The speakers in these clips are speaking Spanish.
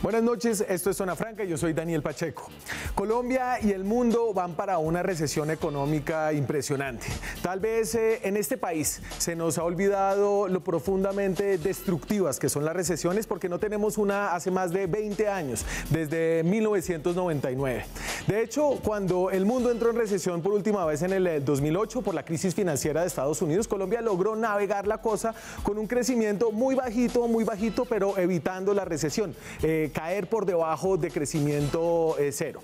Buenas noches, esto es Zona Franca y yo soy Daniel Pacheco. Colombia y el mundo van para una recesión económica impresionante. Tal vez en este país se nos ha olvidado lo profundamente destructivas que son las recesiones porque no tenemos una hace más de 20 años, desde 1999. De hecho, cuando el mundo entró en recesión por última vez en el 2008 por la crisis financiera de Estados Unidos, Colombia logró navegar la cosa con un crecimiento muy bajito, pero evitando la recesión. Caer por debajo de crecimiento cero.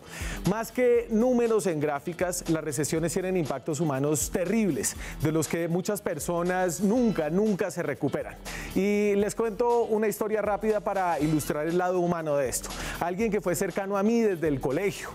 Más que números en gráficas, las recesiones tienen impactos humanos terribles, de los que muchas personas nunca se recuperan. Y les cuento una historia rápida para ilustrar el lado humano de esto. Alguien que fue cercano a mí desde el colegio.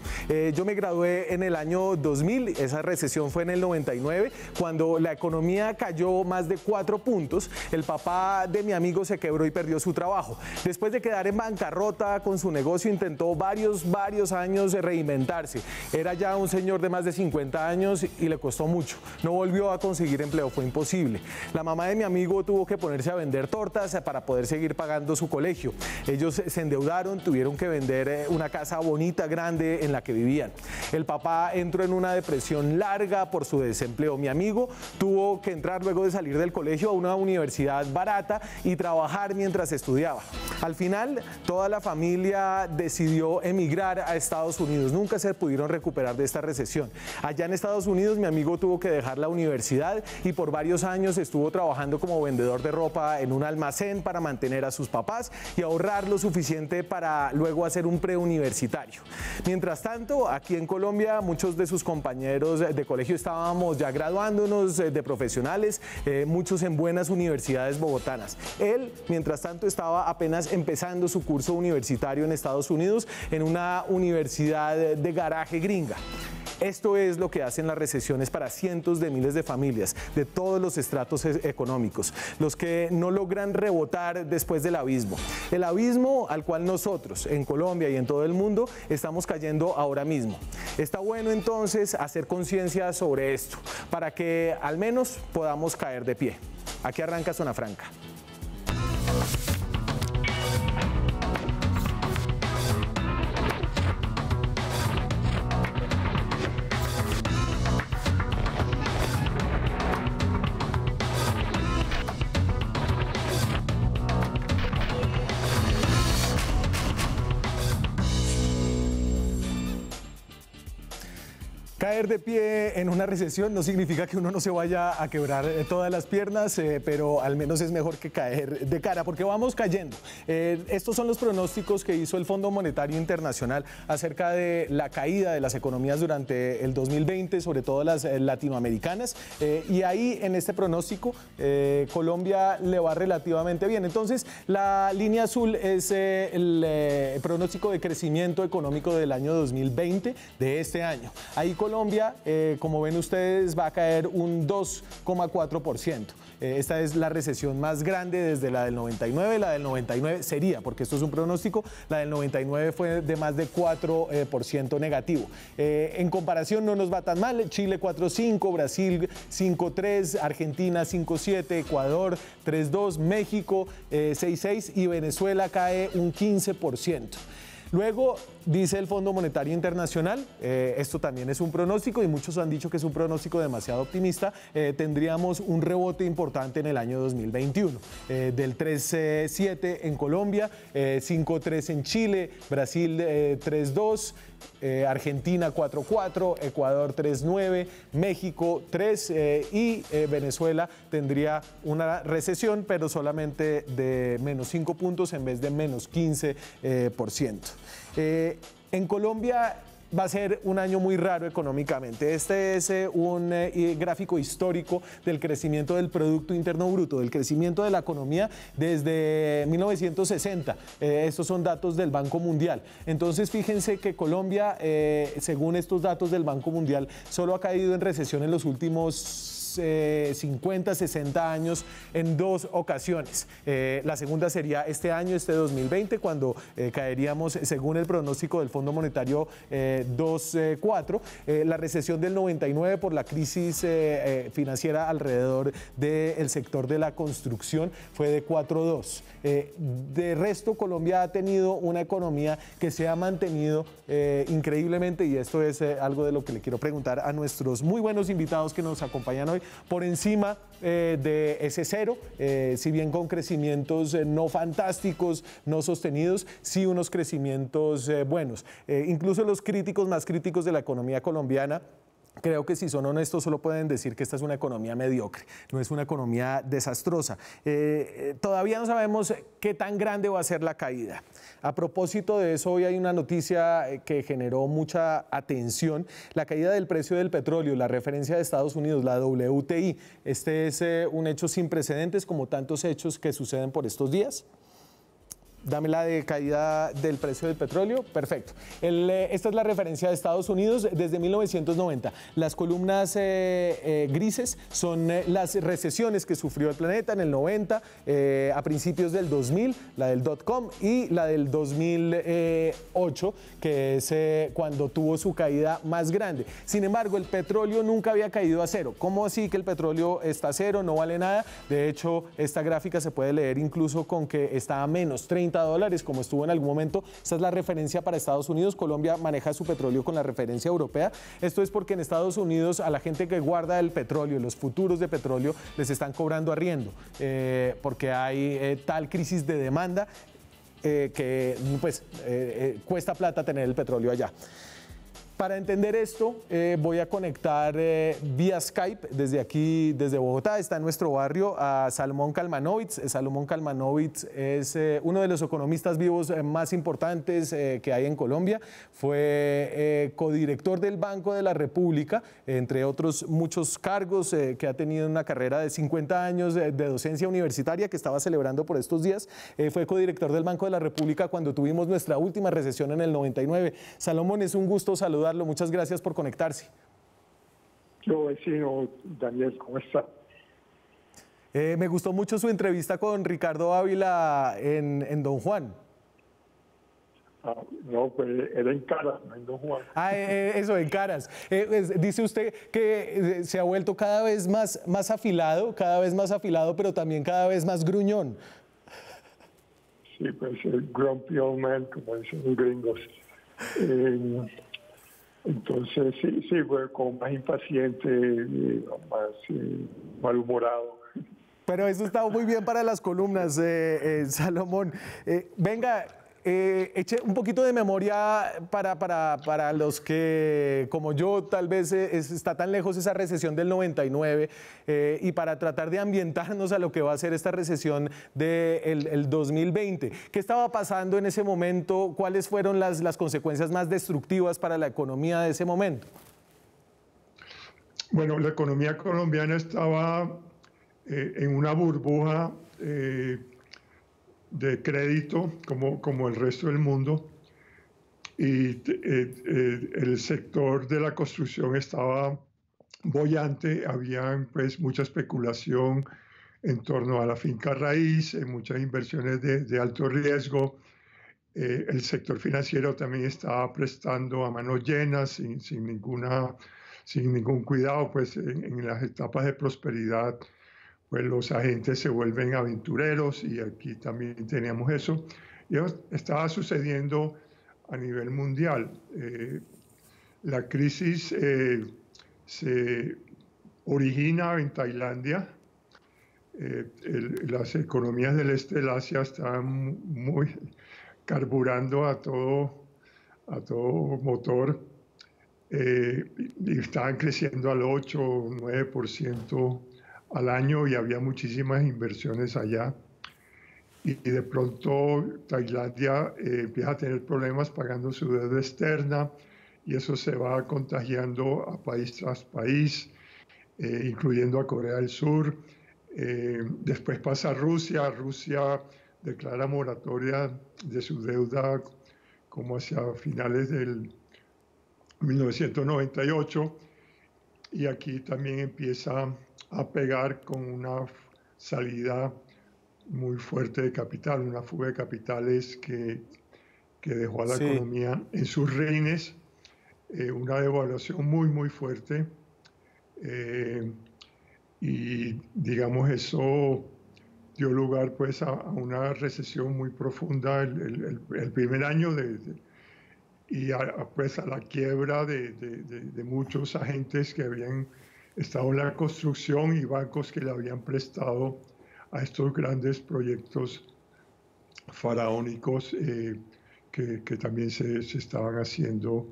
Yo me gradué en el año 2000, esa recesión fue en el 99, cuando la economía cayó más de 4 puntos, el papá de mi amigo se quebró y perdió su trabajo. Después de quedar en bancarrota con su negocio, intentó varios años de reinventarse. Era ya un señor de más de 50 años y le costó mucho. No volvió a conseguir empleo, fue imposible. La mamá de mi amigo tuvo que ponerse a vender tortas para poder seguir pagando su colegio. Ellos se endeudaron, tuvieron que vender una casa bonita, grande, en la que vivían. El papá entró en una depresión larga por su desempleo. Mi amigo tuvo que entrar luego de salir del colegio a una universidad barata y trabajar mientras estudiaba. Al final, toda la familia decidió emigrar a Estados Unidos. Nunca se pudieron recuperar de esta recesión. Allá en Estados Unidos, mi amigo tuvo que dejar la universidad y por varios años estuvo trabajando como vendedor de ropa en un almacén para mantener a sus papás y ahorrar lo suficiente para luego hacer un preuniversitario. Mientras tanto, aquí en Colombia, muchos de sus compañeros de colegio estábamos ya graduándonos de profesionales, muchos en buenas universidades bogotanas. Él, mientras tanto, estaba apenas empezando su curso universitario en Estados Unidos en una universidad de garaje gringa. Esto es lo que hacen las recesiones para cientos de miles de familias de todos los estratos económicos, los que no logran rebotar después del abismo. El abismo al cual nosotros en Colombia y en todo el mundo estamos cayendo ahora mismo. Está bueno entonces hacer conciencia sobre esto para que al menos podamos caer de pie. Aquí arranca Zona Franca. Caer de pie en una recesión no significa que uno no se vaya a quebrar todas las piernas, pero al menos es mejor que caer de cara, porque vamos cayendo. Estos son los pronósticos que hizo el Fondo Monetario Internacional acerca de la caída de las economías durante el 2020, sobre todo las latinoamericanas, y ahí en este pronóstico Colombia le va relativamente bien. Entonces la línea azul es el pronóstico de crecimiento económico del año 2020, de este año. Ahí Colombia, como ven ustedes, va a caer un 2,4%. Esta es la recesión más grande desde la del 99. La del 99 sería, porque esto es un pronóstico, la del 99 fue de más de 4% negativo. En comparación no nos va tan mal. Chile 4,5%, Brasil 5,3%, Argentina 5,7%, Ecuador 3,2%, México 6,6% y Venezuela cae un 15%. Luego, dice el Fondo Monetario Internacional, esto también es un pronóstico y muchos han dicho que es un pronóstico demasiado optimista, tendríamos un rebote importante en el año 2021, del 3,7% en Colombia, 5,3% en Chile, Brasil 3,2%, Argentina 4,4%, Ecuador 3,9%, México 3% y Venezuela tendría una recesión, pero solamente de menos 5 puntos en vez de menos 15%. En Colombia va a ser un año muy raro económicamente. Este es un gráfico histórico del crecimiento del Producto Interno Bruto, del crecimiento de la economía desde 1960. Estos son datos del Banco Mundial. Entonces, fíjense que Colombia, según estos datos del Banco Mundial, solo ha caído en recesión en los últimos 50, 60 años en 2 ocasiones. La segunda sería este año, este 2020, cuando caeríamos, según el pronóstico del Fondo Monetario, 2,4. La recesión del 99 por la crisis financiera alrededor del sector de la construcción fue de 4,2. De resto, Colombia ha tenido una economía que se ha mantenido increíblemente, y esto es algo de lo que le quiero preguntar a nuestros muy buenos invitados que nos acompañan hoy, por encima de ese cero, si bien con crecimientos no fantásticos, no sostenidos, sí unos crecimientos buenos. Incluso los críticos más críticos de la economía colombiana, creo que si son honestos solo pueden decir que esta es una economía mediocre, no es una economía desastrosa. Todavía no sabemos qué tan grande va a ser la caída. A propósito de eso, hoy hay una noticia que generó mucha atención: la caída del precio del petróleo, la referencia de Estados Unidos, la WTI. Este es un hecho sin precedentes, como tantos hechos que suceden por estos días. Dame la de caída del precio del petróleo. Perfecto. Esta es la referencia de Estados Unidos desde 1990. Las columnas grises son las recesiones que sufrió el planeta en el 90, a principios del 2000, la del .com, y la del 2008, que es cuando tuvo su caída más grande. Sin embargo, el petróleo nunca había caído a cero. ¿Cómo así que el petróleo está a cero, no vale nada? De hecho, esta gráfica se puede leer incluso con que está a menos $30, como estuvo en algún momento. Esta es la referencia para Estados Unidos. Colombia maneja su petróleo con la referencia europea. Esto es porque en Estados Unidos a la gente que guarda el petróleo, los futuros de petróleo, les están cobrando arriendo, porque hay tal crisis de demanda que pues cuesta plata tener el petróleo allá. Para entender esto, voy a conectar vía Skype desde aquí, desde Bogotá. Está en nuestro barrio a Salomón Kalmanovitz. Salomón Kalmanovitz es uno de los economistas vivos más importantes que hay en Colombia. Fue codirector del Banco de la República, entre otros muchos cargos, que ha tenido una carrera de 50 años de docencia universitaria que estaba celebrando por estos días. Fue codirector del Banco de la República cuando tuvimos nuestra última recesión en el 99. Salomón, es un gusto saludarlo. Muchas gracias por conectarse. Yo, vecino Daniel, ¿cómo está? Me gustó mucho su entrevista con Ricardo Ávila en Don Juan. No, pues era en Caras, no en Don Juan. Eso, en Caras. Dice usted que se ha vuelto cada vez más afilado, pero también cada vez más gruñón. Sí, pues el grumpy old man, como dicen los gringos. Entonces, sí, fue como más impaciente, más malhumorado. Pero eso está muy bien para las columnas, Salomón. Venga, eche un poquito de memoria para los que, como yo, tal vez está tan lejos esa recesión del 99, y para tratar de ambientarnos a lo que va a ser esta recesión del 2020. ¿Qué estaba pasando en ese momento? ¿Cuáles fueron las consecuencias más destructivas para la economía de ese momento? Bueno, la economía colombiana estaba en una burbuja de crédito como el resto del mundo, y el sector de la construcción estaba boyante. Había pues mucha especulación en torno a la finca raíz, muchas inversiones de alto riesgo. El sector financiero también estaba prestando a manos llenas, sin ningún cuidado. Pues en las etapas de prosperidad, pues los agentes se vuelven aventureros, y aquí también teníamos eso. Y eso estaba sucediendo a nivel mundial. La crisis se origina en Tailandia. Las economías del este del Asia estaban muy carburando a todo motor, y estaban creciendo al 8 o 9% al año, y había muchísimas inversiones allá. Y de pronto Tailandia empieza a tener problemas pagando su deuda externa, y eso se va contagiando a país tras país, incluyendo a Corea del Sur. Después pasa a Rusia. Rusia declara moratoria de su deuda como hacia finales del 1998. y aquí también empieza a pegar con una salida muy fuerte de capital, una fuga de capitales que dejó a la Sí. economía en sus reines, una devaluación muy fuerte, y digamos eso dio lugar pues a una recesión muy profunda el primer año y pues a la quiebra de muchos agentes que habían estado en la construcción y bancos que le habían prestado a estos grandes proyectos faraónicos que también se estaban haciendo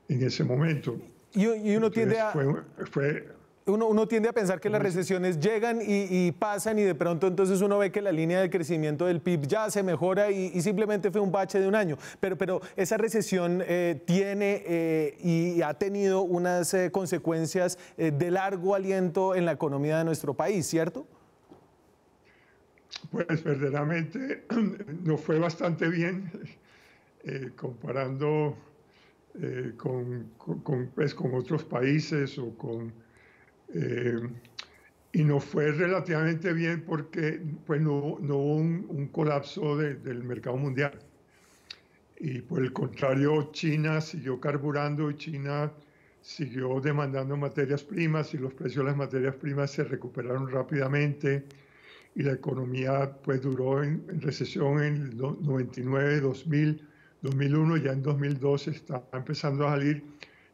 en ese momento. Y uno tiende Entonces a, fue uno tiende a pensar que las ¿cómo es? recesiones llegan y pasan y de pronto entonces uno ve que la línea de crecimiento del PIB ya se mejora y simplemente fue un bache de un año. Pero esa recesión tiene y ha tenido unas consecuencias de largo aliento en la economía de nuestro país, ¿cierto? Pues verdaderamente nos fue bastante bien comparando pues, con otros países o y nos fue relativamente bien porque pues, no hubo un colapso del mercado mundial. Y por el contrario, China siguió carburando y China siguió demandando materias primas y los precios de las materias primas se recuperaron rápidamente y la economía pues duró en recesión en el 99, 2000, 2001, ya en 2002 está empezando a salir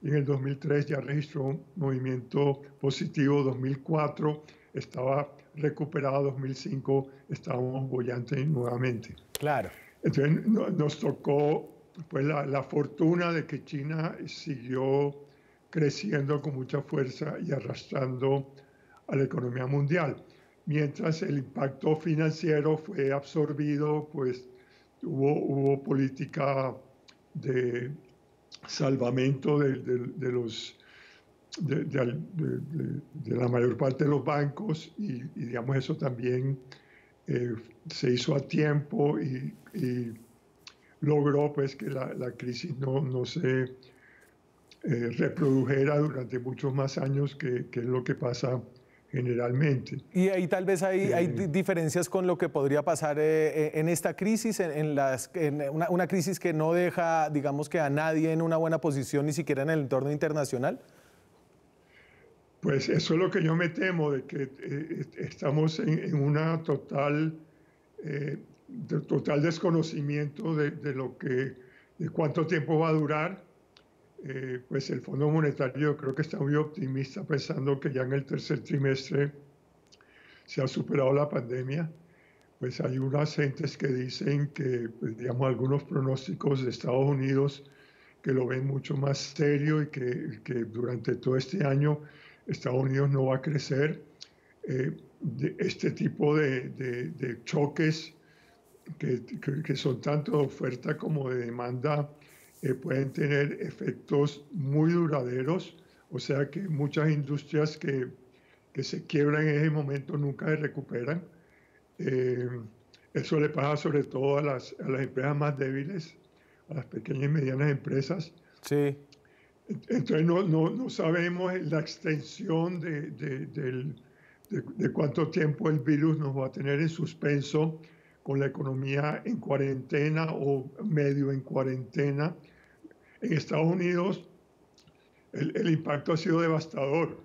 y en el 2003 ya registró un movimiento positivo, 2004 estaba recuperado, 2005 estábamos bollantes nuevamente. Claro. Entonces nos tocó pues, la fortuna de que China siguió creciendo con mucha fuerza y arrastrando a la economía mundial. Mientras el impacto financiero fue absorbido, pues hubo política de salvamento de la mayor parte de los bancos y digamos eso también se hizo a tiempo y logró pues que la crisis no se reprodujera durante muchos más años que es lo que pasa generalmente. Y ahí tal vez hay diferencias con lo que podría pasar en esta crisis, en una crisis que no deja, digamos que a nadie en una buena posición, ni siquiera en el entorno internacional. Pues eso es lo que yo me temo, de que estamos en una total desconocimiento de cuánto tiempo va a durar. Pues el Fondo Monetario yo creo que está muy optimista pensando que ya en el tercer trimestre se ha superado la pandemia. Pues hay unas gentes que dicen que, pues, digamos, algunos pronósticos de Estados Unidos que lo ven mucho más serio y que durante todo este año Estados Unidos no va a crecer. Este tipo de choques que son tanto de oferta como de demanda pueden tener efectos muy duraderos, o sea que muchas industrias que se quiebran en ese momento nunca se recuperan. Eso le pasa sobre todo a las empresas más débiles, a las pequeñas y medianas empresas. Sí. Entonces no sabemos la extensión de cuánto tiempo el virus nos va a tener en suspenso con la economía en cuarentena o medio en cuarentena. En Estados Unidos el impacto ha sido devastador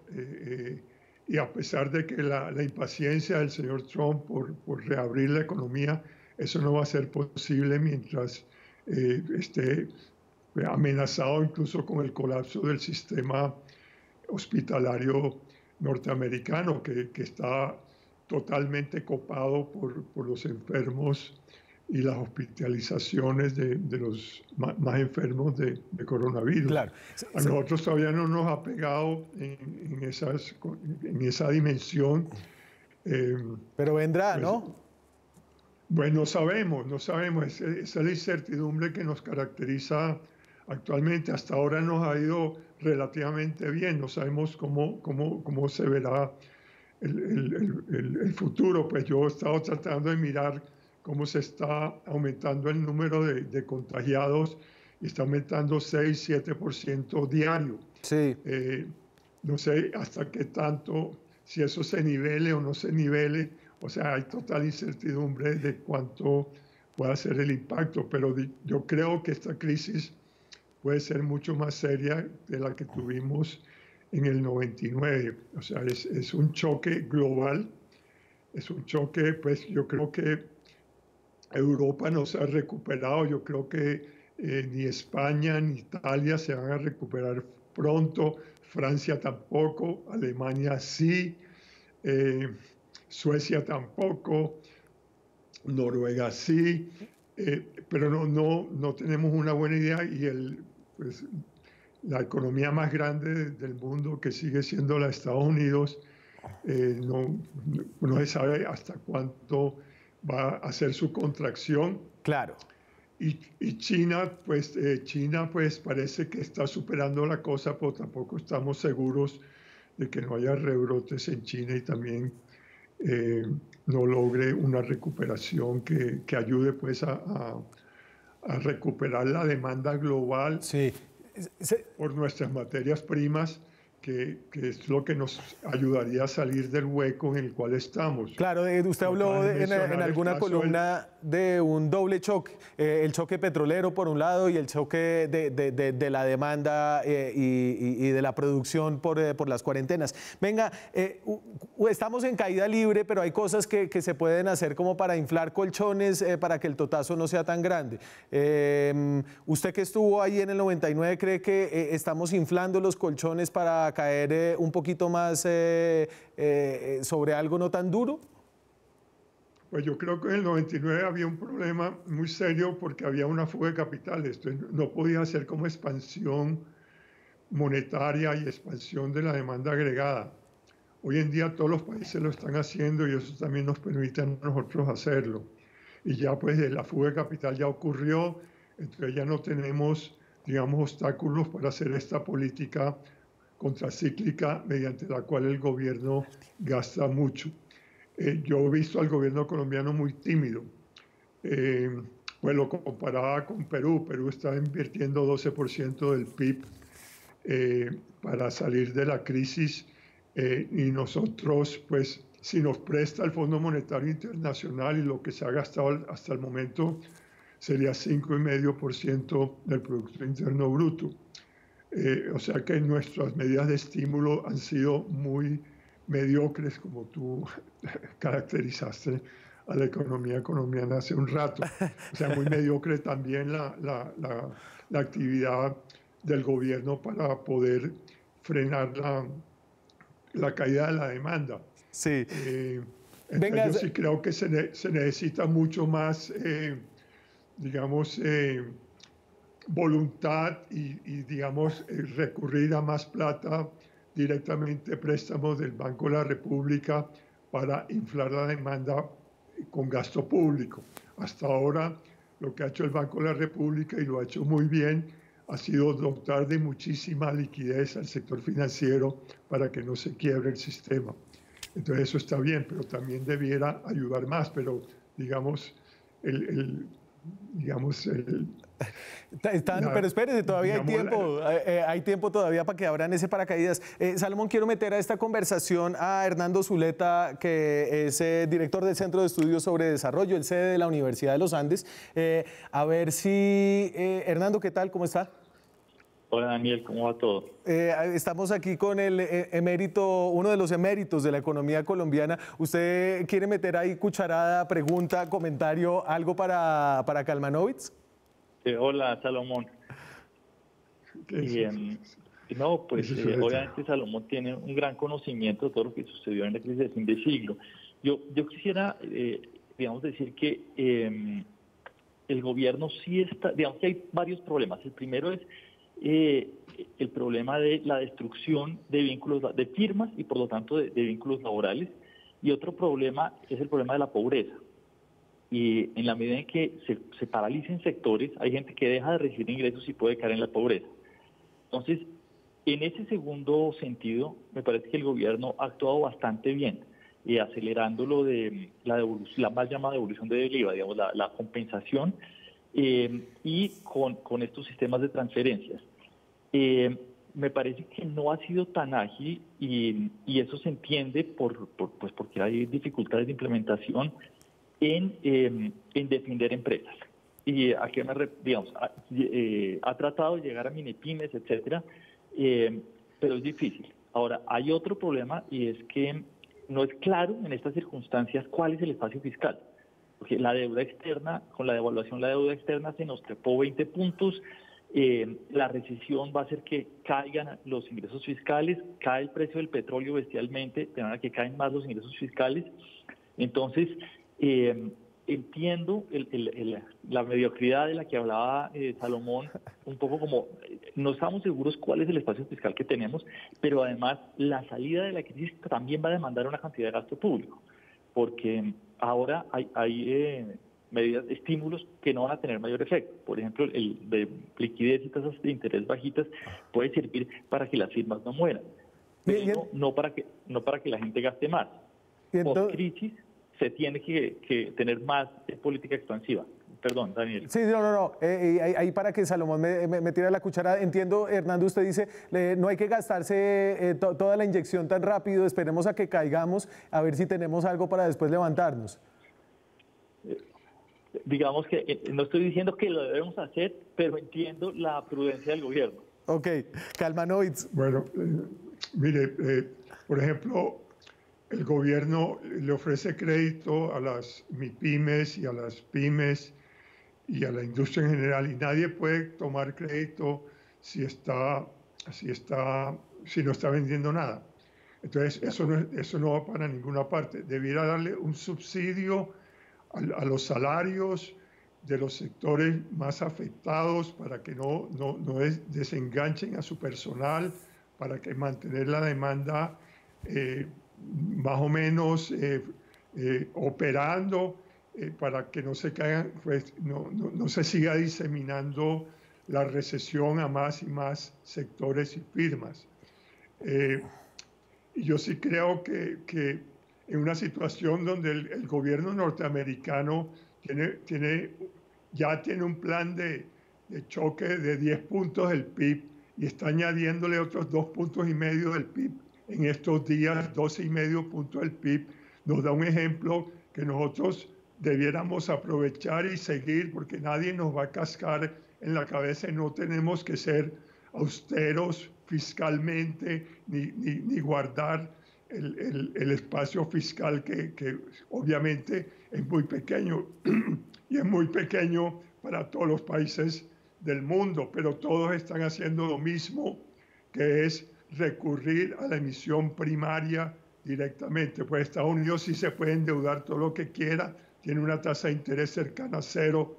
y a pesar de que la impaciencia del señor Trump por reabrir la economía, eso no va a ser posible mientras esté amenazado incluso con el colapso del sistema hospitalario norteamericano que está totalmente copado por los enfermos y las hospitalizaciones de los más enfermos de coronavirus. Claro. A nosotros todavía no nos ha pegado en esa dimensión. Pero vendrá, pues, ¿no? Bueno, no sabemos. Esa es la incertidumbre que nos caracteriza actualmente. Hasta ahora nos ha ido relativamente bien. No sabemos cómo se verá el futuro. Pues yo he estado tratando de mirar cómo se está aumentando el número de contagiados y está aumentando 6-7% diario. Sí. no sé hasta qué tanto, si eso se nivele o no se nivele, o sea, hay total incertidumbre de cuánto pueda ser el impacto, pero yo creo que esta crisis puede ser mucho más seria de la que tuvimos en el 99. O sea, es un choque global, es un choque, pues yo creo que Europa no se ha recuperado, yo creo que ni España ni Italia se van a recuperar pronto, Francia tampoco, Alemania sí, eh, Suecia tampoco, Noruega sí, pero no tenemos una buena idea y pues, la economía más grande del mundo, que sigue siendo la de Estados Unidos, no se sabe hasta cuánto va a hacer su contracción. Claro. Y China pues parece que está superando la cosa, pero tampoco estamos seguros de que no haya rebrotes en China y también no logre una recuperación que ayude pues a recuperar la demanda global Sí. por nuestras materias primas, que es lo que nos ayudaría a salir del hueco en el cual estamos. Claro, usted habló en alguna columna de un doble choque, el choque petrolero por un lado y el choque de la demanda y de la producción por las cuarentenas. Venga, estamos en caída libre, pero hay cosas que se pueden hacer como para inflar colchones para que el totazo no sea tan grande. Usted que estuvo ahí en el 99, ¿cree que estamos inflando los colchones para caer un poquito más sobre algo no tan duro? Pues yo creo que en el 99 había un problema muy serio porque había una fuga de capitales. Entonces no podía ser como expansión monetaria y expansión de la demanda agregada. Hoy en día todos los países lo están haciendo y eso también nos permite a nosotros hacerlo. Y ya pues la fuga de capital ya ocurrió, entonces ya no tenemos, digamos, obstáculos para hacer esta política contracíclica mediante la cual el gobierno gasta mucho. Yo he visto al gobierno colombiano muy tímido. Pues lo comparaba con Perú. Perú está invirtiendo 12% del PIB para salir de la crisis y nosotros, pues, si nos presta el Fondo Monetario Internacional y lo que se ha gastado hasta el momento sería 5,5% del Producto Interno Bruto. O sea que nuestras medidas de estímulo han sido muy mediocres, como tú caracterizaste a la economía colombiana hace un rato. O sea, muy mediocre también la actividad del gobierno para poder frenar la caída de la demanda. Sí. Entonces yo sí creo que se necesita mucho más, digamos, voluntad y digamos, recurrir a más plata directamente, préstamos del Banco de la República para inflar la demanda con gasto público. Hasta ahora lo que ha hecho el Banco de la República, y lo ha hecho muy bien, ha sido dotar de muchísima liquidez al sector financiero para que no se quiebre el sistema. Entonces eso está bien, pero también debiera ayudar más, pero digamos, pero espérese, todavía hay tiempo todavía para que abran ese paracaídas. Salomón, quiero meter a esta conversación a Hernando Zuleta, que es director del Centro de Estudios sobre Desarrollo, el sede de la Universidad de los Andes. A ver si... Hernando, ¿qué tal? ¿Cómo está? Hola Daniel, ¿cómo va todo? Estamos aquí con el uno de los eméritos de la economía colombiana. ¿Usted quiere meter ahí cucharada, pregunta, comentario, algo para Kalmanovitz? Hola Salomón. No, pues obviamente Salomón tiene un gran conocimiento de todo lo que sucedió en la crisis de fin de siglo. Yo quisiera, digamos, decir que el gobierno sí está, digamos que hay varios problemas. El primero es el problema de la destrucción de vínculos, de firmas y por lo tanto de vínculos laborales. Y otro problema es el problema de la pobreza. Y en la medida en que se paralicen sectores, hay gente que deja de recibir ingresos y puede caer en la pobreza. Entonces, en ese segundo sentido, me parece que el gobierno ha actuado bastante bien, acelerando lo de la mal llamada devolución del IVA, digamos, la compensación, y con estos sistemas de transferencias. me parece que no ha sido tan ágil y eso se entiende pues porque hay dificultades de implementación en defender empresas. Y a qué digamos, ha tratado de llegar a mini pymes, etcétera, pero es difícil. Ahora, hay otro problema y es que no es claro en estas circunstancias cuál es el espacio fiscal. Porque la deuda externa, con la devaluación de la deuda externa se nos trepó 20 puntos, la recesión va a hacer que caigan los ingresos fiscales, cae el precio del petróleo bestialmente, de manera que caen más los ingresos fiscales. Entonces, entiendo la mediocridad de la que hablaba Salomón, un poco como no estamos seguros cuál es el espacio fiscal que tenemos, pero además la salida de la crisis también va a demandar una cantidad de gasto público, porque ahora hay medidas de estímulos que no van a tener mayor efecto. Por ejemplo, el de liquidez y tasas de interés bajitas puede servir para que las firmas no mueran, pero no para que la gente gaste más. Post crisis se tiene que tener más política expansiva. Perdón, Daniel. Sí, no. Ahí para que Salomón me tire la cuchara. Entiendo, Hernando, usted dice, no hay que gastarse toda la inyección tan rápido, esperemos a que caigamos, a ver si tenemos algo para después levantarnos. Digamos que no estoy diciendo que lo debemos hacer, pero entiendo la prudencia del gobierno. Ok, Kalmanovitz. Bueno, mire, por ejemplo, el gobierno le ofrece crédito a las MIPYMES y a las pymes y a la industria en general, y nadie puede tomar crédito si no está vendiendo nada. Entonces, eso no va para ninguna parte. Debiera darle un subsidio a los salarios de los sectores más afectados para que no desenganchen a su personal, para que mantener la demanda más o menos operando, para que no se caigan, pues, no se siga diseminando la recesión a más y más sectores y firmas. Y yo sí creo que en una situación donde el gobierno norteamericano ya tiene un plan de choque de 10 puntos del PIB y está añadiéndole otros 2,5 puntos del PIB en estos días, 12,5 puntos del PIB, nos da un ejemplo que nosotros debiéramos aprovechar y seguir, porque nadie nos va a cascar en la cabeza y no tenemos que ser austeros fiscalmente ni guardar el espacio fiscal que obviamente es muy pequeño y es muy pequeño para todos los países del mundo, pero todos están haciendo lo mismo, que es recurrir a la emisión primaria directamente. Pues Estados Unidos sí se puede endeudar todo lo que quiera, tiene una tasa de interés cercana a cero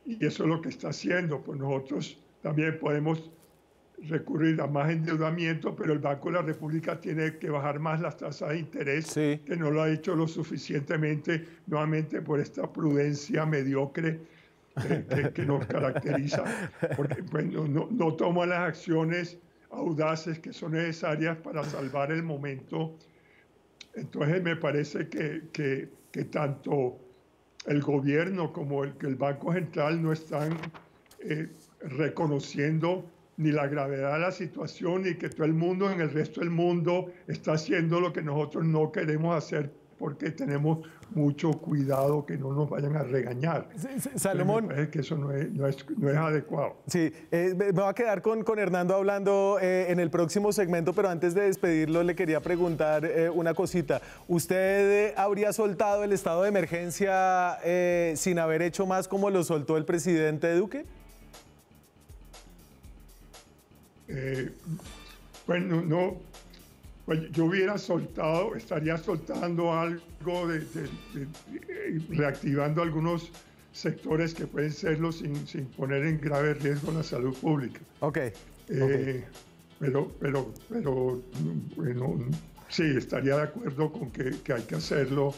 y eso es lo que está haciendo. Pues nosotros también podemos recurrir a más endeudamiento, pero el Banco de la República tiene que bajar más las tasas de interés, sí, que no lo ha hecho lo suficientemente, nuevamente por esta prudencia mediocre que nos caracteriza, porque pues, no toma las acciones audaces que son necesarias para salvar el momento. Entonces me parece que tanto el gobierno como el Banco Central no están reconociendo ni la gravedad de la situación, ni que todo el mundo en el resto del mundo está haciendo lo que nosotros no queremos hacer, porque tenemos mucho cuidado que no nos vayan a regañar. Salomón. Me parece que eso no es adecuado. Sí, me voy a quedar con Hernando hablando en el próximo segmento, pero antes de despedirlo le quería preguntar una cosita. ¿Usted habría soltado el estado de emergencia sin haber hecho más como lo soltó el presidente Duque? Bueno, no, pues yo estaría soltando algo reactivando algunos sectores que pueden serlo sin poner en grave riesgo la salud pública. Okay. Pero bueno, sí, estaría de acuerdo con que hay que hacerlo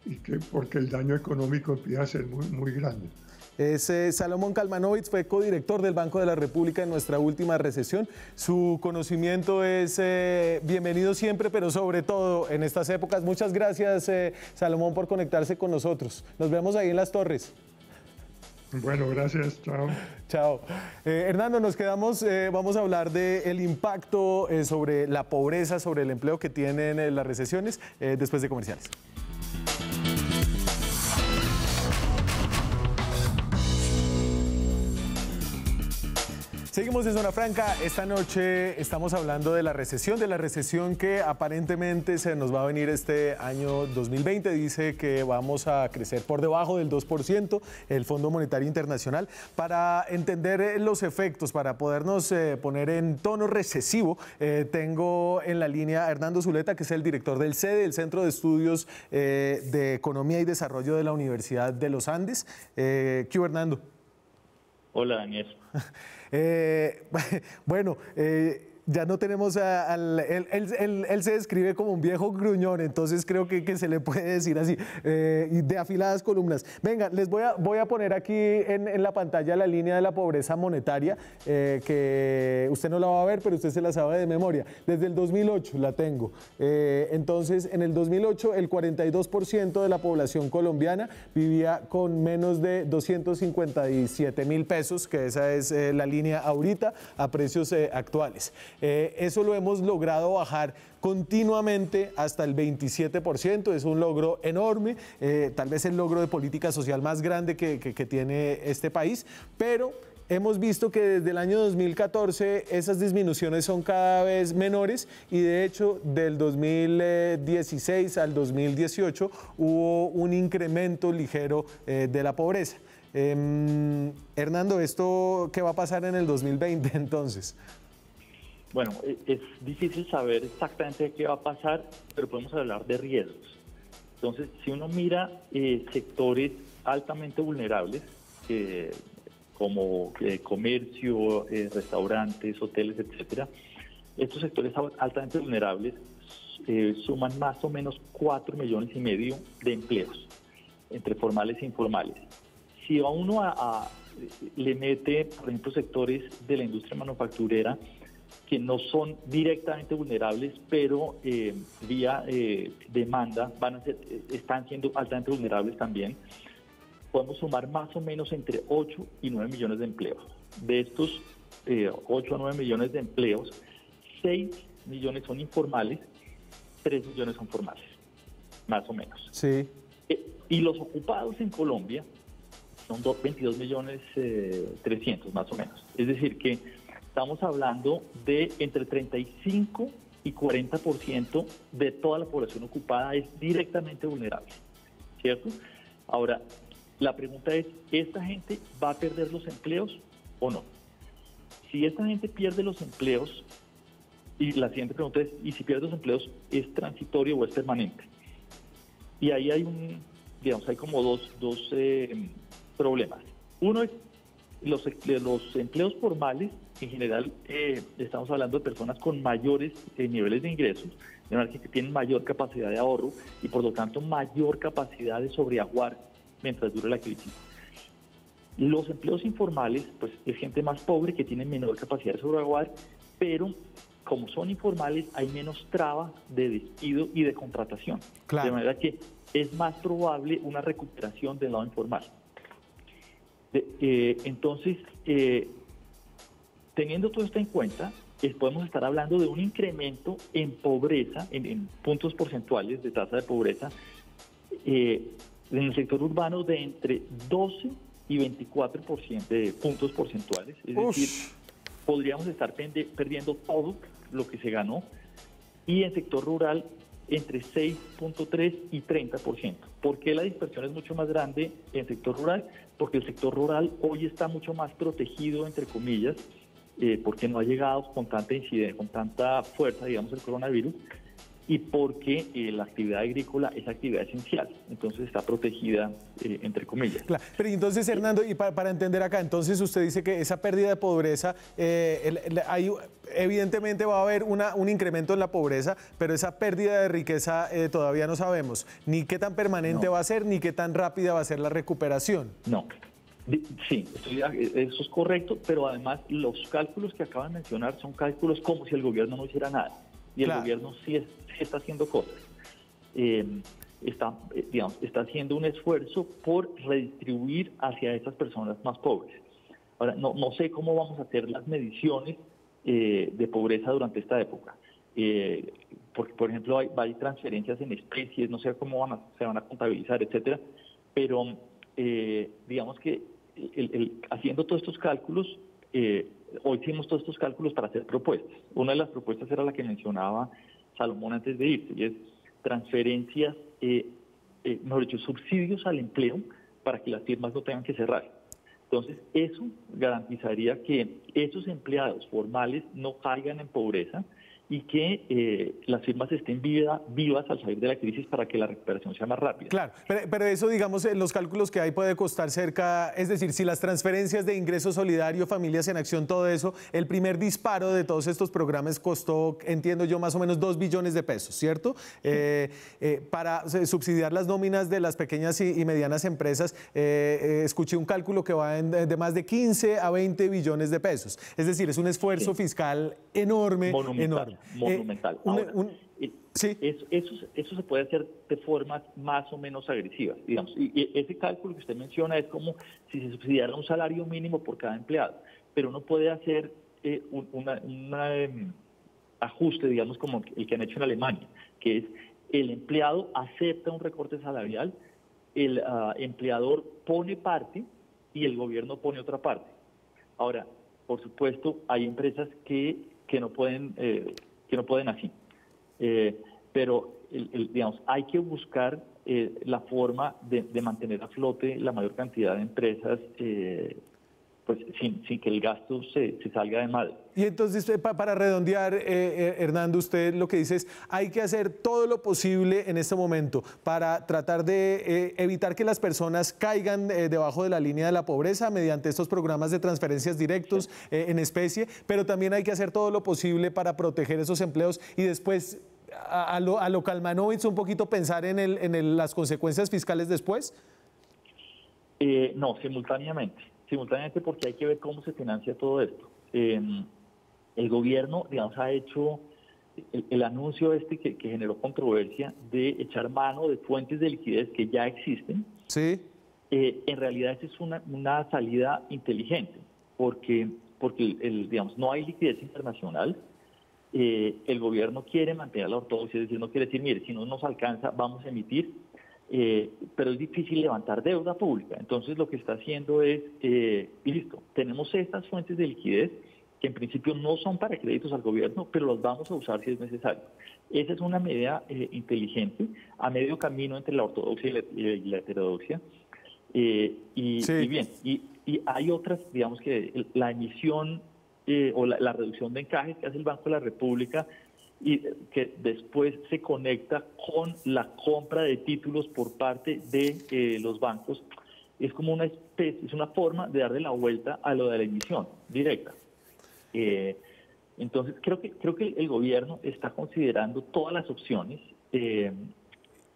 y porque el daño económico empieza a ser muy, muy grande. Salomón Kalmanovitz fue codirector del Banco de la República en nuestra última recesión. Su conocimiento es bienvenido siempre, pero sobre todo en estas épocas. Muchas gracias, Salomón, por conectarse con nosotros. Nos vemos ahí en Las Torres. Bueno, gracias, chao. Chao. Hernando, nos quedamos, vamos a hablar del impacto sobre la pobreza, sobre el empleo que tienen las recesiones después de comerciales. Seguimos en Zona Franca. Esta noche estamos hablando de la recesión que aparentemente se nos va a venir este año 2020. Dice que vamos a crecer por debajo del 2%, el Fondo Monetario Internacional. Para entender los efectos, para podernos poner en tono recesivo, tengo en la línea a Hernando Zuleta, que es el director del CEDE, el Centro de Estudios de Economía y Desarrollo de la Universidad de los Andes. ¿Qué hubo, Hernando? Hola, Daniel. Bueno, ya no tenemos él se describe como un viejo gruñón, entonces creo que se le puede decir así, y de afiladas columnas. Venga, les voy a poner aquí en la pantalla la línea de la pobreza monetaria, que usted no la va a ver, pero usted se la sabe de memoria. Desde el 2008 la tengo. Entonces, en el 2008, el 42% de la población colombiana vivía con menos de 257.000 pesos, que esa es la línea ahorita a precios actuales. Eso lo hemos logrado bajar continuamente hasta el 27%, es un logro enorme, tal vez el logro de política social más grande que tiene este país, pero hemos visto que desde el año 2014 esas disminuciones son cada vez menores y de hecho del 2016 al 2018 hubo un incremento ligero de la pobreza. Hernando, ¿esto qué va a pasar en el 2020 entonces? Bueno, es difícil saber exactamente qué va a pasar, pero podemos hablar de riesgos. Entonces, si uno mira sectores altamente vulnerables, como comercio, restaurantes, hoteles, etcétera, estos sectores altamente vulnerables suman más o menos 4,5 millones de empleos, entre formales e informales. Si a uno le mete, por ejemplo, sectores de la industria manufacturera, que no son directamente vulnerables, pero vía demanda están siendo altamente vulnerables también, podemos sumar más o menos entre 8 y 9 millones de empleos. De estos 8 a 9 millones de empleos, 6 millones son informales, 3 millones son formales, más o menos. Sí. Y los ocupados en Colombia son 22 millones 300, más o menos. Es decir, que estamos hablando de entre 35 y 40% de toda la población ocupada es directamente vulnerable, ¿cierto? Ahora, la pregunta es, ¿esta gente va a perder los empleos o no? Si esta gente pierde los empleos, y la siguiente pregunta es, ¿y si pierde los empleos, es transitorio o es permanente? Y ahí hay hay como dos problemas. Uno es los empleos formales. En general, estamos hablando de personas con mayores niveles de ingresos, de manera que tienen mayor capacidad de ahorro y por lo tanto mayor capacidad de sobreaguar mientras dure la crisis. Los empleos informales, pues es gente más pobre que tiene menor capacidad de sobreaguar, pero como son informales hay menos trabas de despido y de contratación. Claro. De manera que es más probable una recuperación del lado informal. Entonces, teniendo todo esto en cuenta, podemos estar hablando de un incremento en pobreza, en puntos porcentuales de tasa de pobreza, en el sector urbano de entre 12 y 24% de puntos porcentuales. Es decir, podríamos estar perdiendo todo lo que se ganó, y en sector rural entre 6.3 y 30%. ¿Por qué la dispersión es mucho más grande en el sector rural? Porque el sector rural hoy está mucho más protegido, entre comillas, porque no ha llegado con tanta incidencia, con tanta fuerza, digamos, el coronavirus, y porque la actividad agrícola es actividad esencial, entonces está protegida, entre comillas. Claro. Pero entonces, Hernando, y para entender acá, entonces usted dice que esa pérdida de pobreza, evidentemente va a haber un incremento en la pobreza, pero esa pérdida de riqueza todavía no sabemos ni qué tan permanente va a ser, ni qué tan rápida va a ser la recuperación. No. Sí, eso es correcto, pero además los cálculos que acaban de mencionar son cálculos como si el gobierno no hiciera nada, y el gobierno sí está haciendo cosas. está haciendo un esfuerzo por redistribuir hacia esas personas más pobres. Ahora, no sé cómo vamos a hacer las mediciones de pobreza durante esta época, porque, por ejemplo, hay transferencias en especies, no sé cómo se van a contabilizar, etcétera, pero digamos que haciendo todos estos cálculos, hoy hicimos todos estos cálculos para hacer propuestas. Una de las propuestas era la que mencionaba Salomón antes de irse, y es transferencias, mejor dicho, subsidios al empleo para que las firmas no tengan que cerrar. Entonces, eso garantizaría que esos empleados formales no caigan en pobreza y que las firmas estén vivas al salir de la crisis para que la recuperación sea más rápida. Claro, pero eso, digamos, en los cálculos que hay puede costar cerca, es decir, si las transferencias de ingreso solidario, familias en acción, todo eso, el primer disparo de todos estos programas costó, entiendo yo, más o menos 2 billones de pesos, ¿cierto? Para subsidiar las nóminas de las pequeñas y medianas empresas, escuché un cálculo que va de más de 15 a 20 billones de pesos. Es decir, es un esfuerzo fiscal enorme, monumental. Ahora, sí. Eso se puede hacer de formas más o menos agresivas, digamos. Y ese cálculo que usted menciona es como si se subsidiara un salario mínimo por cada empleado, pero uno puede hacer un ajuste, digamos, como el que han hecho en Alemania, que es el empleado acepta un recorte salarial, el empleador pone parte y el gobierno pone otra parte. Ahora, por supuesto, hay empresas que no pueden así. Pero digamos, hay que buscar la forma de mantener a flote la mayor cantidad de empresas, pues sin que el gasto se salga de madre. Y entonces, para redondear, Hernando, usted lo que dice es, hay que hacer todo lo posible en este momento para tratar de evitar que las personas caigan debajo de la línea de la pobreza mediante estos programas de transferencias directos en especie, pero también hay que hacer todo lo posible para proteger esos empleos y después, a lo Kalmanovitz, un poquito pensar en las consecuencias fiscales después. No, simultáneamente, porque hay que ver cómo se financia todo esto. El gobierno, digamos, ha hecho el anuncio que generó controversia de echar mano de fuentes de liquidez que ya existen. Sí. En realidad esa es una salida inteligente, porque digamos, no hay liquidez internacional. El gobierno quiere mantener la ortodoxia, es decir, no quiere decir, mire, si no nos alcanza, vamos a emitir. Pero es difícil levantar deuda pública. Entonces lo que está haciendo es, listo, tenemos estas fuentes de liquidez que en principio no son para créditos al gobierno, pero los vamos a usar si es necesario. Esa es una medida inteligente, a medio camino entre la ortodoxia y la heterodoxia. Y bien, y hay otras, digamos que la emisión o la reducción de encajes que hace el Banco de la República, y que después se conecta con la compra de títulos por parte de los bancos, es como una especie, es una forma de darle la vuelta a lo de la emisión directa. Entonces creo que el gobierno está considerando todas las opciones,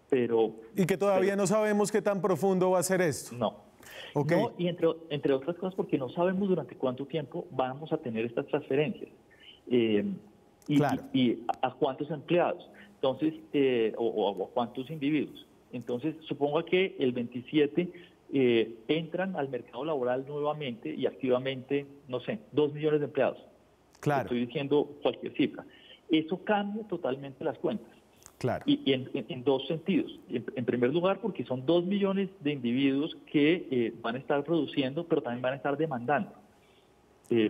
pero... Y que todavía no sabemos qué tan profundo va a ser esto. No. Okay. No, y entre otras cosas porque no sabemos durante cuánto tiempo vamos a tener estas transferencias. Claro. Y a cuántos empleados, entonces, o a cuántos individuos. Entonces, supongo que el 27 entran al mercado laboral nuevamente y activamente, no sé, 2 millones de empleados. Claro. Estoy diciendo cualquier cifra. Eso cambia totalmente las cuentas. Claro. Y en dos sentidos. En primer lugar, porque son 2 millones de individuos que van a estar produciendo, pero también van a estar demandando.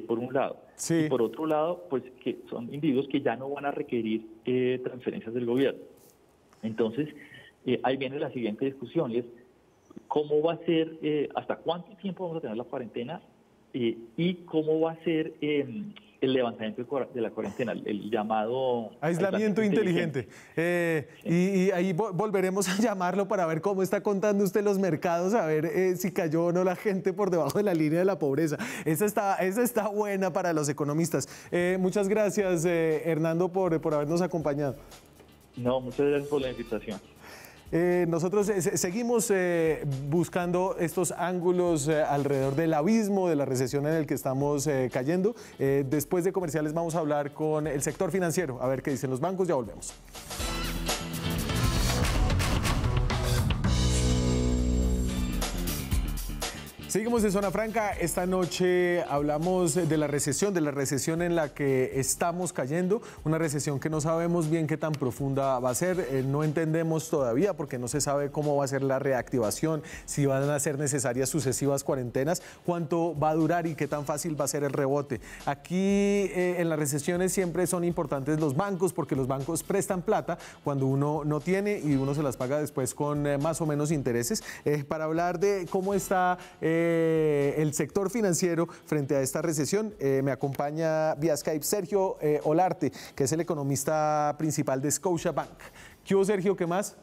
Por un lado. Sí. Y por otro lado, pues que son individuos que ya no van a requerir transferencias del gobierno. Entonces, ahí viene la siguiente discusión, y es cómo va a ser, hasta cuánto tiempo vamos a tener la cuarentena y cómo va a ser el levantamiento de la cuarentena, el llamado... Aislamiento inteligente. Y ahí volveremos a llamarlo para ver cómo está contando usted los mercados, a ver si cayó o no la gente por debajo de la línea de la pobreza. Esa está buena para los economistas. Muchas gracias, Hernando, por habernos acompañado. No, muchas gracias por la invitación. Nosotros seguimos buscando estos ángulos alrededor del abismo de la recesión en el que estamos cayendo. Después de comerciales vamos a hablar con el sector financiero, a ver qué dicen los bancos, ya volvemos. Seguimos en Zona Franca. Esta noche hablamos de la recesión en la que estamos cayendo, una recesión que no sabemos bien qué tan profunda va a ser, no entendemos todavía porque no se sabe cómo va a ser la reactivación, si van a ser necesarias sucesivas cuarentenas, cuánto va a durar y qué tan fácil va a ser el rebote. Aquí en las recesiones siempre son importantes los bancos porque los bancos prestan plata cuando uno no tiene y uno se las paga después con más o menos intereses. Para hablar de cómo está el sector financiero frente a esta recesión, me acompaña vía Skype Sergio Olarte, que es el economista principal de Scotiabank. ¿Qué hubo, Sergio? ¿Qué más?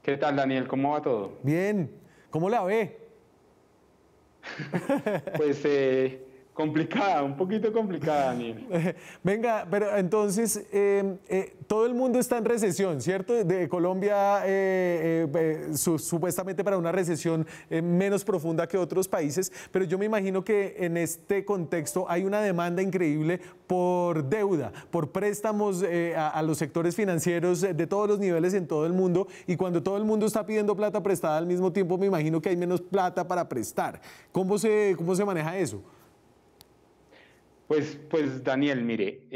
¿Qué tal, Daniel? ¿Cómo va todo? Bien. ¿Cómo la ve? Pues complicada, un poquito complicada, Daniel. Venga, pero entonces todo el mundo está en recesión, ¿cierto? De Colombia supuestamente para una recesión menos profunda que otros países, pero yo me imagino que en este contexto hay una demanda increíble por deuda, por préstamos a los sectores financieros de todos los niveles en todo el mundo, y cuando todo el mundo está pidiendo plata prestada al mismo tiempo, me imagino que hay menos plata para prestar. ¿Cómo se maneja eso? Pues Daniel, mire,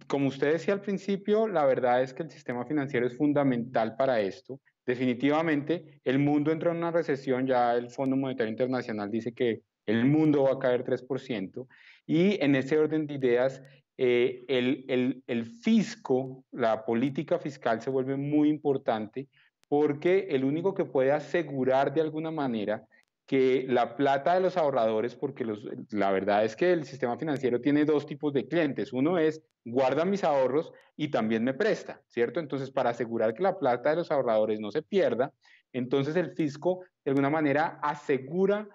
como usted decía al principio, la verdad es que el sistema financiero es fundamental para esto. Definitivamente, el mundo entró en una recesión, ya el Fondo Monetario Internacional dice que el mundo va a caer 3%, y en ese orden de ideas, el fisco, la política fiscal se vuelve muy importante porque el único que puede asegurar de alguna manera que la plata de los ahorradores, porque la verdad es que el sistema financiero tiene dos tipos de clientes. Uno es, guarda mis ahorros y también me presta, ¿cierto? Entonces, para asegurar que la plata de los ahorradores no se pierda, entonces el fisco de alguna manera asegura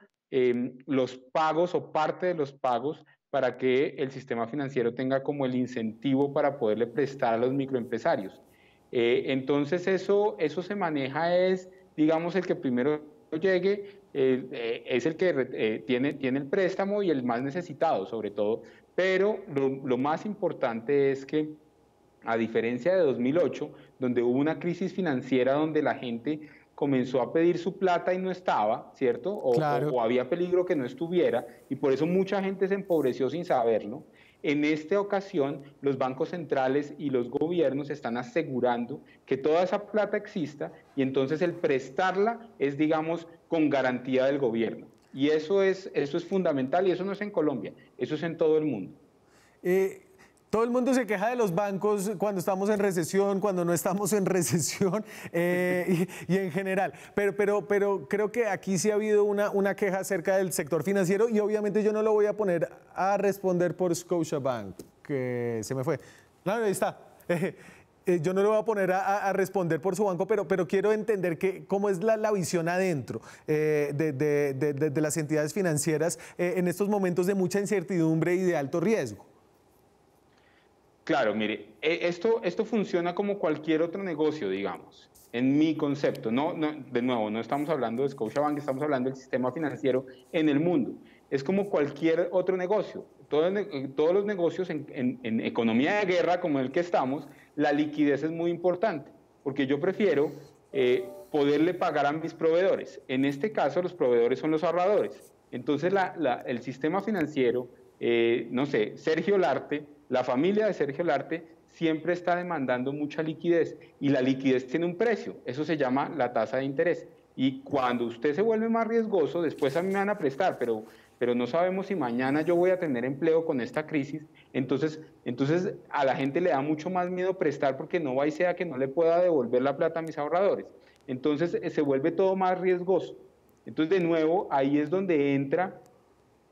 los pagos o parte de los pagos para que el sistema financiero tenga como el incentivo para poderle prestar a los microempresarios. Entonces, eso se maneja digamos, el que primero llegue, es el que tiene el préstamo y el más necesitado sobre todo, pero lo más importante es que, a diferencia de 2008, donde hubo una crisis financiera donde la gente comenzó a pedir su plata y no estaba, ¿cierto? Claro. O había peligro que no estuviera, y por eso mucha gente se empobreció sin saberlo. En esta ocasión, los bancos centrales y los gobiernos están asegurando que toda esa plata exista, y entonces el prestarla es, digamos, con garantía del gobierno. Y eso es fundamental, y eso no es en Colombia, eso es en todo el mundo. Todo el mundo se queja de los bancos cuando estamos en recesión, cuando no estamos en recesión y en general. Pero creo que aquí sí ha habido una queja acerca del sector financiero, y obviamente yo no lo voy a poner a responder por Scotiabank, que se me fue. Claro, ahí está. Yo no lo voy a poner a responder por su banco, pero quiero entender cómo es la visión adentro de las entidades financieras en estos momentos de mucha incertidumbre y de alto riesgo. Claro, mire, esto funciona como cualquier otro negocio, digamos, en mi concepto. De nuevo, no estamos hablando de Scotiabank, estamos hablando del sistema financiero en el mundo. Es como cualquier otro negocio. Todos los negocios en economía de guerra, como el que estamos, la liquidez es muy importante, porque yo prefiero poderle pagar a mis proveedores. En este caso, los proveedores son los ahorradores. Entonces, el sistema financiero, no sé, Sergio Olarte, la familia de Sergio Olarte siempre está demandando mucha liquidez, y la liquidez tiene un precio, eso se llama la tasa de interés. Y cuando usted se vuelve más riesgoso, después a mí me van a prestar, pero no sabemos si mañana yo voy a tener empleo con esta crisis, entonces a la gente le da mucho más miedo prestar, porque no va y sea que no le pueda devolver la plata a mis ahorradores. Entonces se vuelve todo más riesgoso. Entonces, de nuevo, ahí es donde entra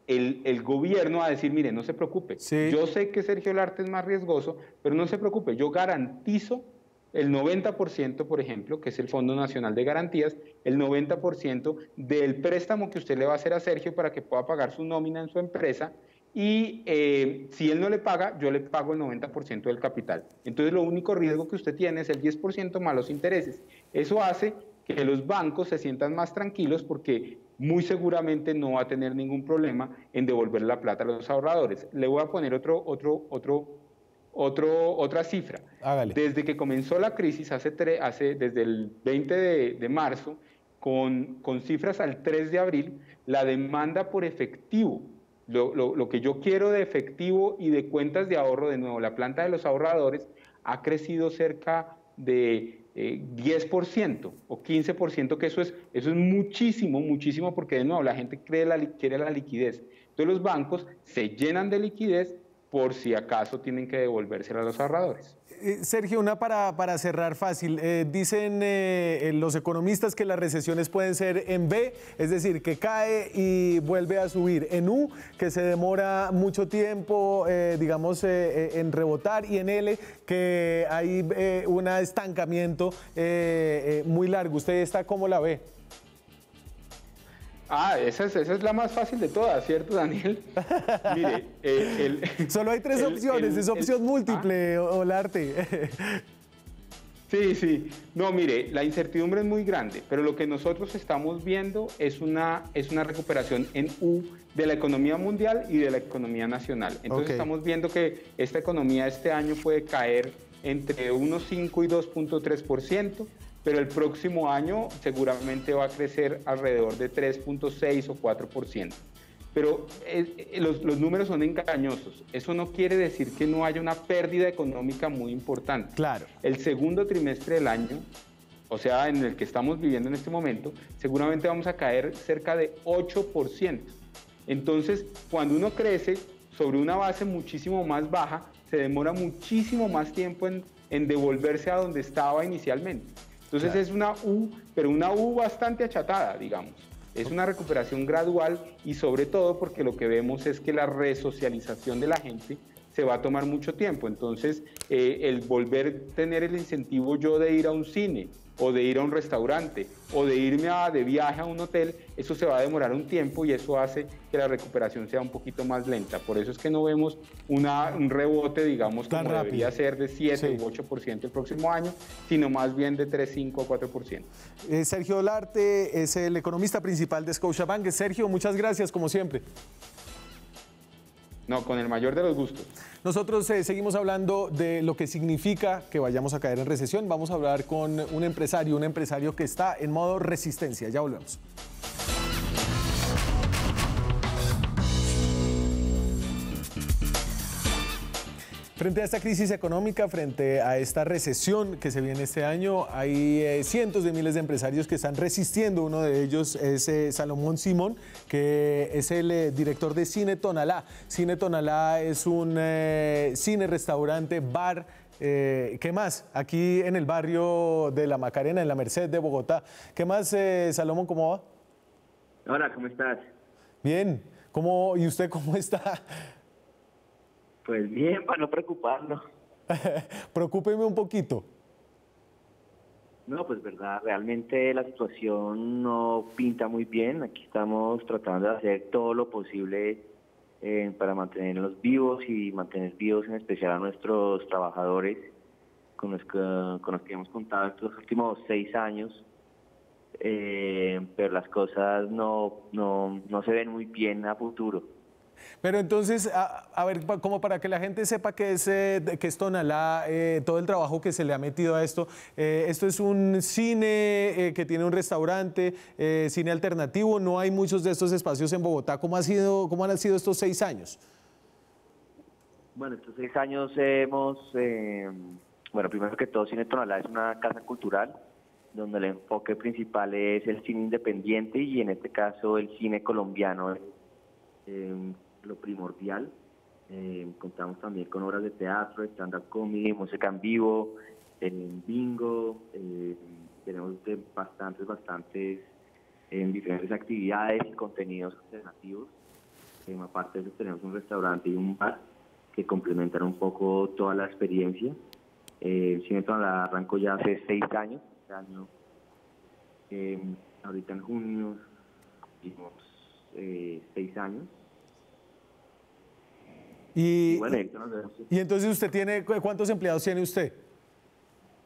el gobierno a decir, mire, no se preocupe, sí, yo sé que Sergio Olarte es más riesgoso, pero no se preocupe, yo garantizo el 90%, por ejemplo, que es el Fondo Nacional de Garantías, el 90% del préstamo que usted le va a hacer a Sergio para que pueda pagar su nómina en su empresa, y si él no le paga, yo le pago el 90% del capital. Entonces, lo único riesgo que usted tiene es el 10% más los intereses. Eso hace que los bancos se sientan más tranquilos, porque muy seguramente no va a tener ningún problema en devolver la plata a los ahorradores. Le voy a poner otra cifra. Hágale. Desde que comenzó la crisis, desde el 20 de marzo, con cifras al 3 de abril, la demanda por efectivo, lo que yo quiero de efectivo y de cuentas de ahorro, de nuevo, la planta de los ahorradores ha crecido cerca de 10% o 15%, que eso es muchísimo, muchísimo, porque de nuevo la gente quiere la liquidez. Entonces los bancos se llenan de liquidez por si acaso tienen que devolvérsela a los ahorradores. Sergio, una para cerrar fácil. Dicen los economistas que las recesiones pueden ser en B, es decir, que cae y vuelve a subir. En U, que se demora mucho tiempo, digamos, en rebotar. Y en L, que hay un estancamiento muy largo. ¿Usted está cómo la ve? Esa es la más fácil de todas, ¿cierto, Daniel? Mire, solo hay tres opciones, es opción múltiple, Olarte. Sí. No, mire, la incertidumbre es muy grande, pero lo que nosotros estamos viendo es una recuperación en U de la economía mundial y de la economía nacional. Entonces estamos viendo que esta economía este año puede caer entre 1,5 y 2,3%. Pero el próximo año seguramente va a crecer alrededor de 3,6 o 4%. Pero los números son engañosos. Eso no quiere decir que no haya una pérdida económica muy importante. Claro. El segundo trimestre del año, o sea, en el que estamos viviendo en este momento, seguramente vamos a caer cerca de 8%. Entonces, cuando uno crece sobre una base muchísimo más baja, se demora muchísimo más tiempo en devolverse a donde estaba inicialmente. Entonces es una U, pero una U bastante achatada, digamos. Es una recuperación gradual y sobre todo porque lo que vemos es que la resocialización de la gente se va a tomar mucho tiempo. Entonces el volver a tener el incentivo yo de ir a un cine o de ir a un restaurante o de irme de viaje a un hotel, eso se va a demorar un tiempo y eso hace que la recuperación sea un poquito más lenta. Por eso es que no vemos un rebote, digamos, como debería ser de 7 u 8% el próximo año, sino más bien de 3, 5 o 4%. Sergio Olarte es el economista principal de Scotiabank. Sergio, muchas gracias, como siempre. No, con el mayor de los gustos. Nosotros seguimos hablando de lo que significa que vayamos a caer en recesión. Vamos a hablar con un empresario que está en modo resistencia. Ya volvemos. Frente a esta crisis económica, frente a esta recesión que se viene este año, hay cientos de miles de empresarios que están resistiendo. Uno de ellos es Salomón Simón, que es el director de Cine Tonalá. Cine Tonalá es un cine, restaurante, bar. ¿Qué más? Aquí en el barrio de La Macarena, en la Merced de Bogotá. ¿Qué más, Salomón, cómo va? Hola, ¿cómo estás? Bien. ¿Y usted cómo está? Pues bien, para no preocuparlo. Preocúpeme un poquito. No, pues verdad, realmente la situación no pinta muy bien. Aquí estamos tratando de hacer todo lo posible para mantenerlos vivos y mantener vivos en especial a nuestros trabajadores con los que hemos contado estos últimos 6 años. Pero las cosas no se ven muy bien a futuro. Pero entonces, a ver, como para que la gente sepa qué es Tonalá, todo el trabajo que se le ha metido a esto. Esto es un cine que tiene un restaurante, cine alternativo. No hay muchos de estos espacios en Bogotá. ¿Cómo han sido estos 6 años? Bueno, estos 6 años hemos, primero que todo, Cine Tonalá es una casa cultural donde el enfoque principal es el cine independiente y en este caso el cine colombiano. Lo primordial. Contamos también con obras de teatro, stand-up comedy, música en vivo, bingo, tenemos bastantes diferentes actividades y contenidos alternativos. Aparte de eso tenemos un restaurante y un bar que complementan un poco toda la experiencia. Cine Tonalá arrancó ya hace 6 años, este año, ahorita en junio, hicimos 6 años. Y entonces usted tiene, ¿cuántos empleados tiene usted?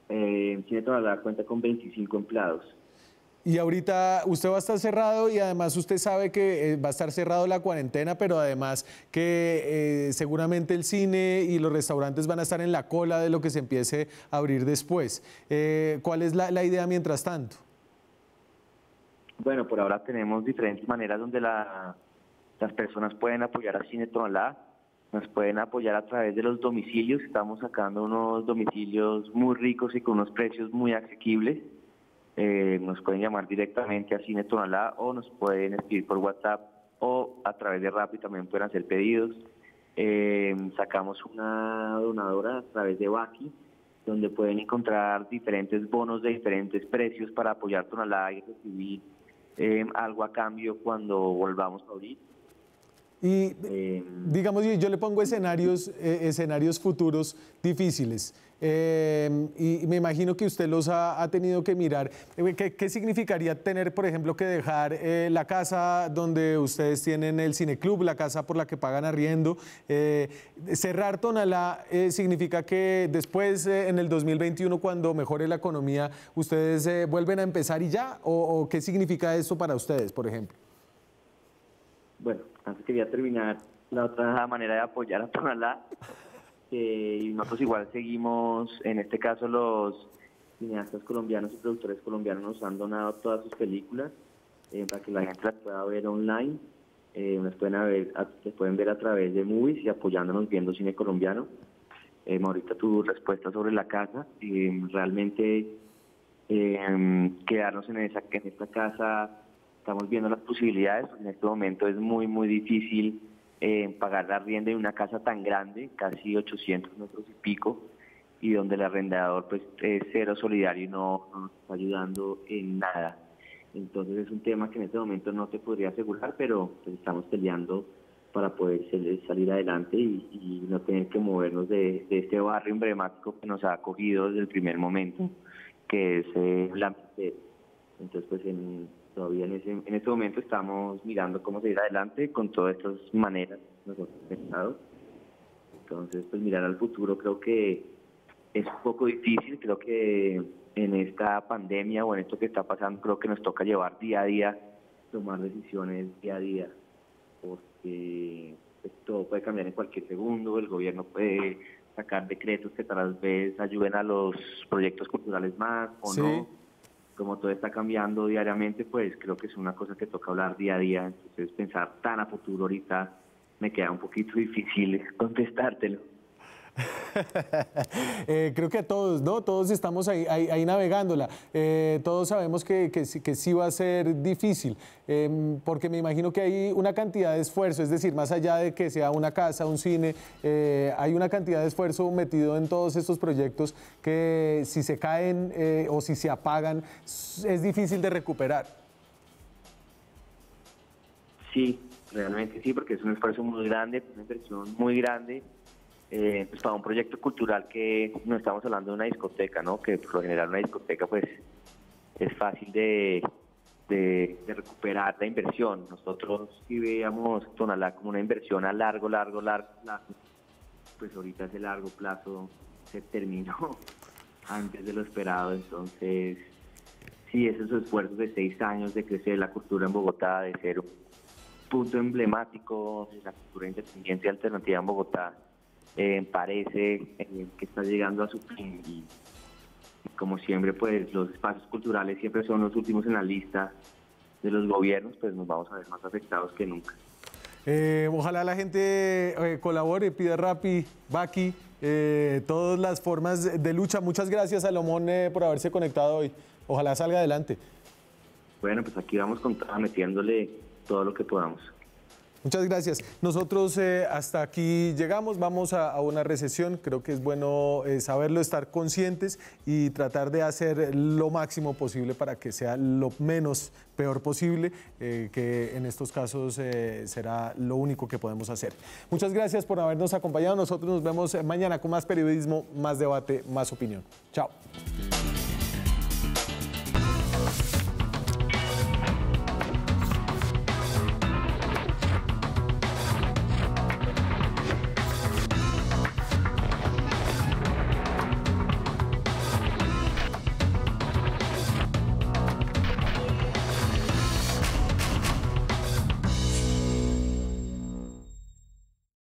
Cine Tonalá cuenta con 25 empleados. Y ahorita usted va a estar cerrado y además usted sabe que va a estar cerrado la cuarentena, pero además que seguramente el cine y los restaurantes van a estar en la cola de lo que se empiece a abrir después. ¿Cuál es la idea mientras tanto? Bueno, por ahora tenemos diferentes maneras donde las personas pueden apoyar a Cine Tonalá. Nos pueden apoyar a través de los domicilios. Estamos sacando unos domicilios muy ricos y con unos precios muy asequibles. Nos pueden llamar directamente a Cine Tonalá o nos pueden escribir por WhatsApp o a través de Rappi también pueden hacer pedidos. Sacamos una donadora a través de Baki, donde pueden encontrar diferentes bonos de diferentes precios para apoyar Tonalá y recibir algo a cambio cuando volvamos a abrir. Y digamos, yo le pongo escenarios futuros difíciles. Y me imagino que usted los ha tenido que mirar. ¿Qué significaría tener, por ejemplo, que dejar la casa donde ustedes tienen el cineclub, la casa por la que pagan arriendo? Cerrar Tonalá significa que después, en el 2021, cuando mejore la economía, ustedes vuelven a empezar y ya, ¿o qué significa eso para ustedes, por ejemplo? Bueno, antes quería terminar la otra manera de apoyar a Tonalá. Y nosotros igual seguimos, en este caso los cineastas colombianos y productores colombianos nos han donado todas sus películas para que la gente las pueda ver online. Las pueden ver a través de Movies y apoyándonos viendo cine colombiano. Ahorita tu respuesta sobre la casa, realmente quedarnos en esta casa, estamos viendo las posibilidades, porque en este momento es muy, muy difícil pagar la arriendo de una casa tan grande, casi 800 metros y pico, y donde el arrendador pues es cero solidario y no nos está ayudando en nada. Entonces es un tema que en este momento no te podría asegurar, pero pues estamos peleando para poder salir adelante y no tener que movernos de este barrio emblemático que nos ha acogido desde el primer momento, que es la Merced. Entonces pues todavía en este momento estamos mirando cómo seguir adelante con todas estas maneras que nosotros hemos pensado. Entonces, pues mirar al futuro creo que es un poco difícil. Creo que en esta pandemia o en esto que está pasando, creo que nos toca llevar día a día, tomar decisiones día a día, porque pues, todo puede cambiar en cualquier segundo. El gobierno puede sacar decretos que tal vez ayuden a los proyectos culturales más o sí. No. Como todo está cambiando diariamente, pues creo que es una cosa que toca hablar día a día. Entonces pensar tan a futuro ahorita me queda un poquito difícil contestártelo. Creo que todos, ¿no? Todos estamos ahí navegándola. Todos sabemos que sí va a ser difícil, porque me imagino que hay una cantidad de esfuerzo, es decir, más allá de que sea una casa, un cine, hay una cantidad de esfuerzo metido en todos estos proyectos que si se caen o si se apagan, es difícil de recuperar. Sí, realmente sí, porque es un esfuerzo muy grande, una inversión muy grande. Pues para un proyecto cultural que no estamos hablando de una discoteca, ¿no? Que por lo general una discoteca pues es fácil de recuperar la inversión. Nosotros sí veíamos Tonalá como una inversión a largo plazo, pues ahorita ese largo plazo se terminó antes de lo esperado. Entonces sí, esos esfuerzos de 6 años de crecer la cultura en Bogotá, de ser un punto emblemático de la cultura independiente y alternativa en Bogotá, parece que está llegando a su fin y como siempre pues los espacios culturales siempre son los últimos en la lista de los gobiernos, pues nos vamos a ver más afectados que nunca. Ojalá la gente colabore, pida Rappi, Baki, todas las formas de lucha. Muchas gracias, Salomón, por haberse conectado hoy. Ojalá salga adelante. Bueno, pues aquí vamos metiéndole todo lo que podamos. Muchas gracias. Nosotros hasta aquí llegamos, vamos a una recesión. Creo que es bueno saberlo, estar conscientes y tratar de hacer lo máximo posible para que sea lo menos peor posible, que en estos casos será lo único que podemos hacer. Muchas gracias por habernos acompañado. Nosotros nos vemos mañana con más periodismo, más debate, más opinión. Chao.